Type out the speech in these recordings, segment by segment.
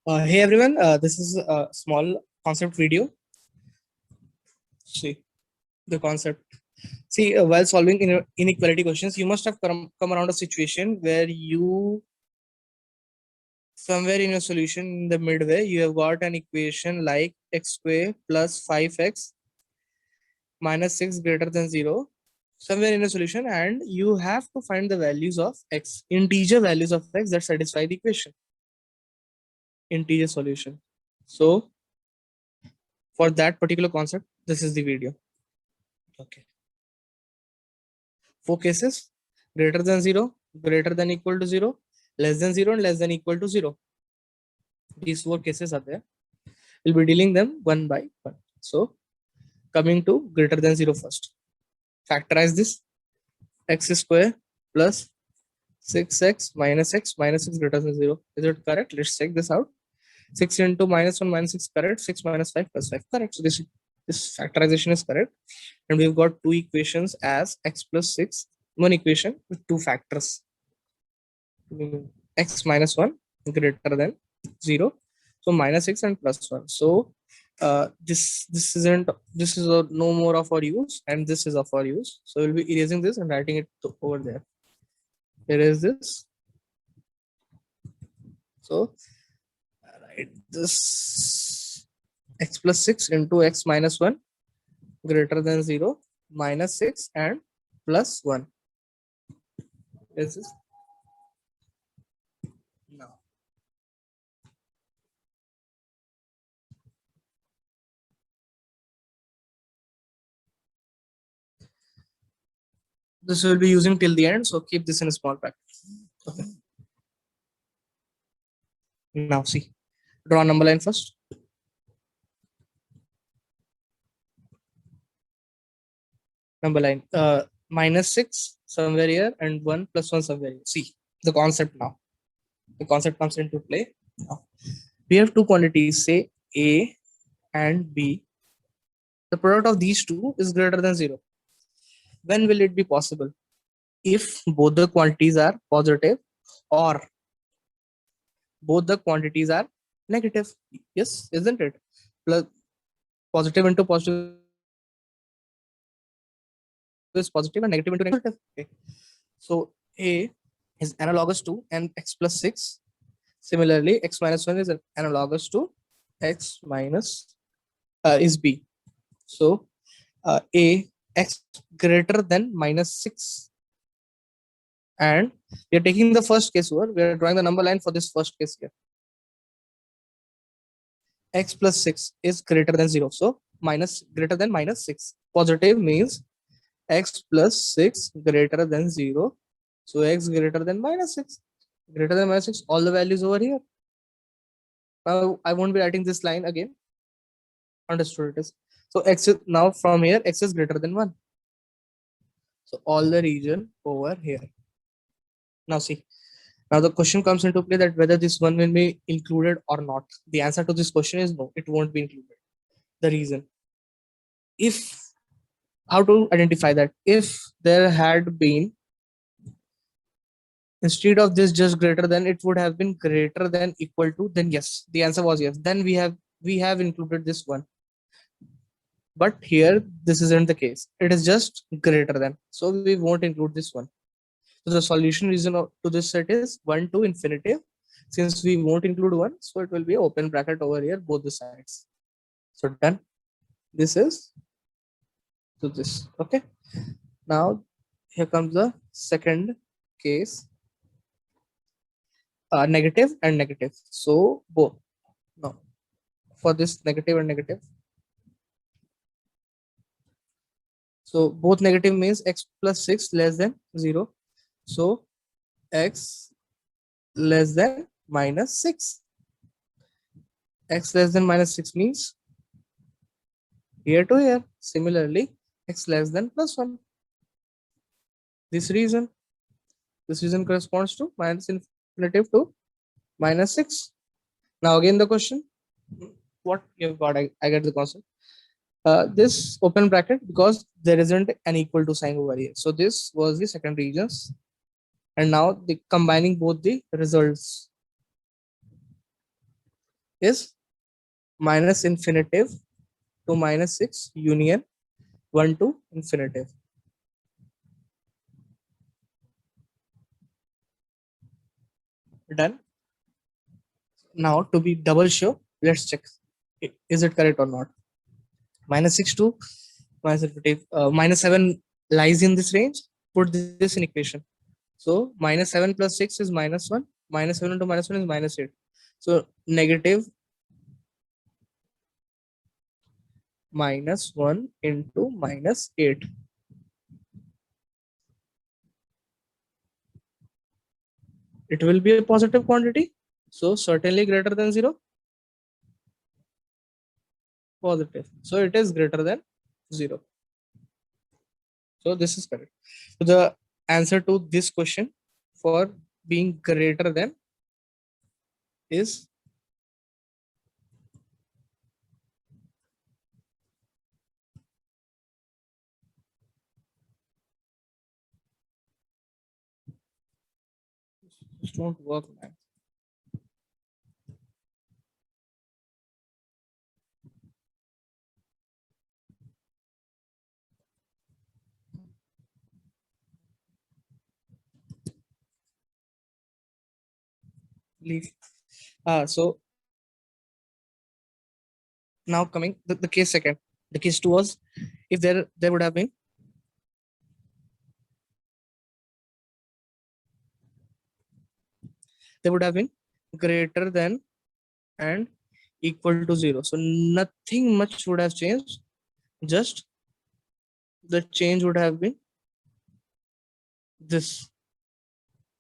Hey everyone, this is a small concept video. See the concept. See, while solving inequality questions, you must have come around a situation where somewhere in your solution in the midway, you have got an equation like x square plus 5x minus 6 greater than 0 somewhere in a solution, and you have to find the values of x, integer values of x that satisfy the equation, integer solution. So for that particular concept, this is the video. Okay. 4 cases: greater than 0, greater than equal to 0, less than 0, and less than equal to 0. These 4 cases are there. We'll be dealing them one by one. So coming to greater than 0 first. Factorize this: x square plus 6x minus x minus 6 greater than 0. Is it correct? Let's check this out. 6 into minus 1 minus 6 correct. 6 minus 5 plus 5 correct. So this factorization is correct. And we've got two equations as x plus 6, one equation with two factors. X minus 1 greater than 0. So minus 6 and plus 1. So this is no more of our use, and this is of our use. So we'll be erasing this and writing it over there. Erase this. So write this: x plus 6 into x minus 1 greater than 0 minus 6 and plus 1. Is this now? This will be using till the end, so keep this in a small pack. Okay. Now see, draw a number line first. Number line, minus 6 somewhere here and 1 plus 1 somewhere here. See the concept now. The concept comes into play. Now, we have two quantities, say A and B. The product of these two is greater than 0. When will it be possible? If both the quantities are positive or both the quantities are negative. Yes, isn't it? Plus positive into positive is positive and negative into negative. Okay. So A is analogous to n x plus 6. Similarly, x minus 1 is analogous to x minus is B. So A x greater than minus 6. And we are taking the first case over. We are drawing the number line for this first case here. X plus 6 is greater than 0. So minus greater than minus 6. Positive means x plus 6 greater than 0. So x greater than minus 6. Greater than minus 6, all the values over here. Now I won't be writing this line again. Understood it is. So x is now from here, x is greater than 1. So all the region over here. Now see, now the question comes into play that whether this one will be included or not. The answer to this question is no, it won't be included. The reason, if how to identify that, if there had been, instead of this just greater than, it would have been greater than equal to, then yes, the answer was yes, then we have included this one. But here this isn't the case, it is just greater than, so we won't include this one. So the solution reason to this set is 1 to infinitive. Since we won't include 1, so it will be open bracket over here both the sides. So done. This is to this. Okay. Now here comes the second case. Negative and negative. So both. No. For this negative and negative. So both negative means x plus 6 less than 0. So x less than minus 6. X less than minus 6 means here to here. Similarly, x less than plus 1. This reason corresponds to minus infinitive to minus 6. Now again the question, what you've got, I get the concept. This open bracket, because there isn't an equal to sign over here. So this was the second regions. And now the combining both the results. is minus infinitive to minus 6 union 1 to infinitive. Done. Now to be double sure, let's check is it correct or not. Minus 6 to minus infinitive, minus 7 lies in this range. Put this in equation. So minus 7 plus 6 is minus 1. Minus 7 into minus 1 is minus 8. So negative minus 1 into minus 8. It will be a positive quantity. So certainly greater than 0. Positive. So it is greater than 0. So this is correct. So the answer to this question for being greater than is just don't work, man. Leave. So now coming the case second. The case 2 was if there would have been greater than and equal to 0. So nothing much would have changed. Just the change would have been this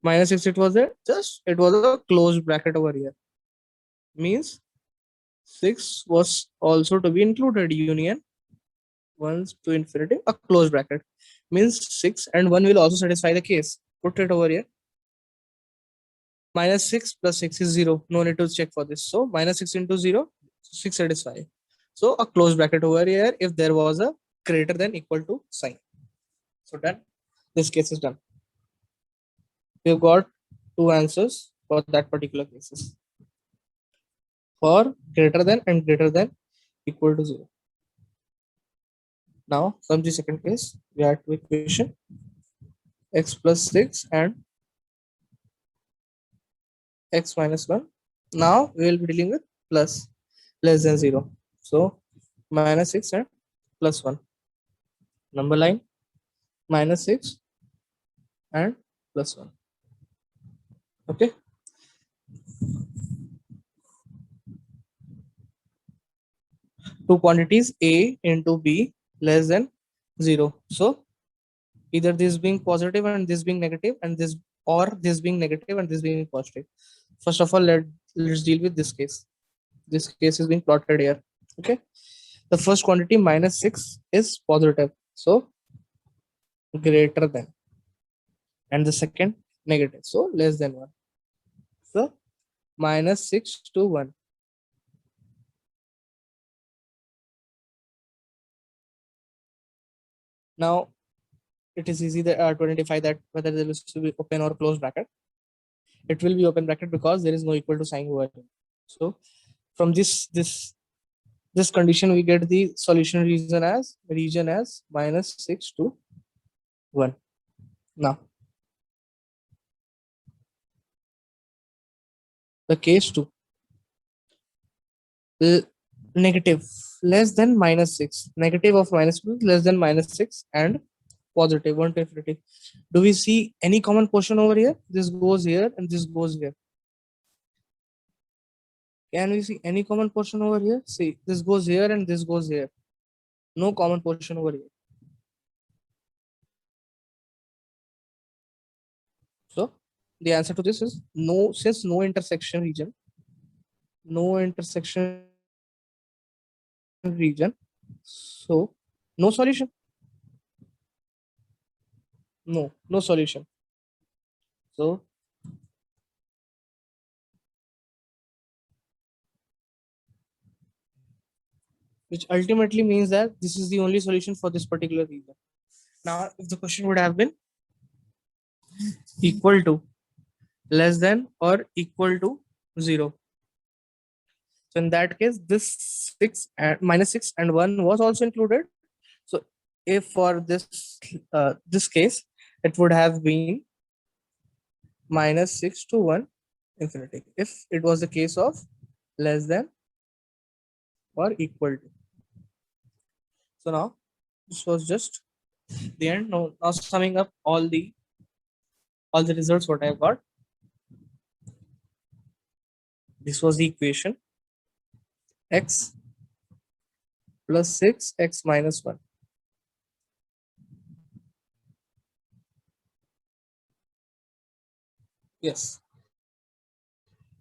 minus 6. It was there. Just it was a closed bracket over here. Means 6 was also to be included union 1 to infinity, a closed bracket. Means 6 and 1 will also satisfy the case. Put it over here. Minus 6 plus 6 is 0. No need to check for this. So minus 6 into 0, 6 satisfy. So a closed bracket over here if there was a greater than equal to sign. So done. This case is done. We've got two answers for that particular cases. For greater than and greater than equal to 0. Now comes the second case. We have two equation x plus 6 and x minus 1. Now we will be dealing with plus less than 0. So minus 6 and plus 1. Number line minus 6 and plus 1. Okay. Two quantities A into B less than 0. So either this being positive and this being negative and this, or this being negative and this being positive. First of all, let's deal with this case. This case is being plotted here. Okay. The first quantity minus 6 is positive. So greater than. And the second negative. So less than 1. So minus 6 to 1. Now it is easy to identify that whether there is to be open or closed bracket. It will be open bracket because there is no equal to sign over here. So from this condition we get the solution region as minus 6 to 1. Now the case 2, negative less than minus 6, negative of minus 2 less than minus 6 and positive 1 to infinity. Do we see any common portion over here? This goes here and this goes here. Can we see any common portion over here? See, this goes here and this goes here. No common portion over here. So the answer to this is no, since no intersection region, so no solution. No solution. So which ultimately means that this is the only solution for this particular region. Now, if the question would have been equal to, less than or equal to 0. So in that case, this 6 and minus 6 and 1 was also included. So if for this case, it would have been minus 6 to 1 infinity if it was the case of less than or equal to. So now this was just the end. Now summing up all the results what I got. This was the equation x plus 6 x minus 1. Yes.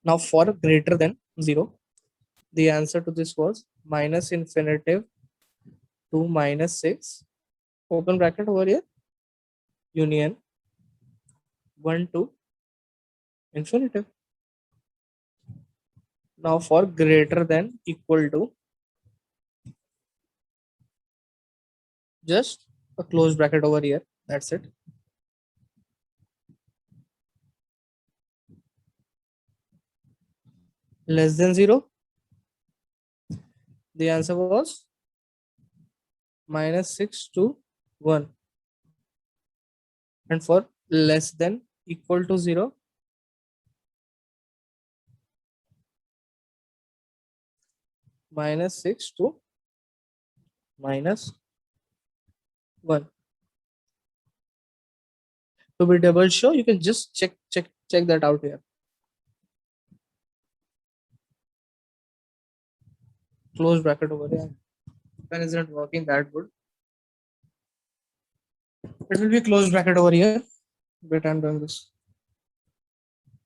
Now for greater than 0, the answer to this was minus infinitive to minus 6 open bracket over here union 1 to infinitive. Now for greater than equal to, just a closed bracket over here. That's it. Less than 0, the answer was minus 6 to 1. And for less than equal to 0, minus 6 to minus 1. To be double sure, you can just check that out here. Close bracket over here. Pen isn't working that good. It will be closed bracket over here. But I'm doing this.